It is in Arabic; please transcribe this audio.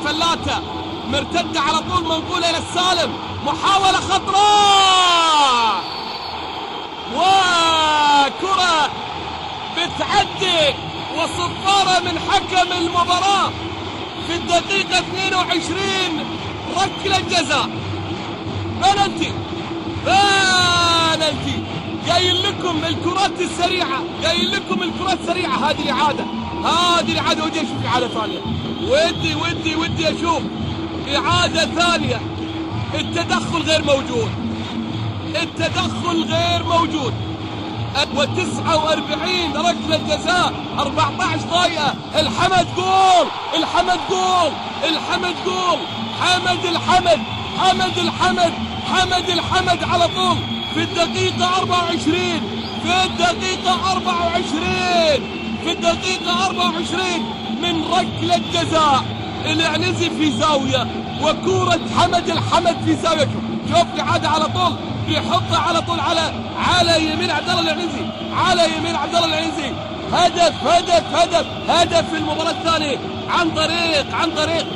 فلاتة مرتدة على طول منقولة إلى السالم، محاولة خطراء وكرة بتعدي وصفارة من حكم المباراة في الدقيقة 22. ركلة جزاء، بلنتي جايين لكم الكرات السريعة، جايين لكم الكرات السريعة. هذه الإعادة ودي أشوف إعادة ثانية، ودي أشوف إعادة ثانية. التدخل غير موجود. و49 ركلة جزاء، 14 دقيقة. الحمد جول. حمد الحمد على طول في الدقيقة 24 من ركلة جزاء. العنزي في زاوية وكورة حمد الحمد في زاوية. شوف الإعادة على طول، بيحطها على طول على يمين عبد الله العنزي. هدف في المباراة الثانية عن طريق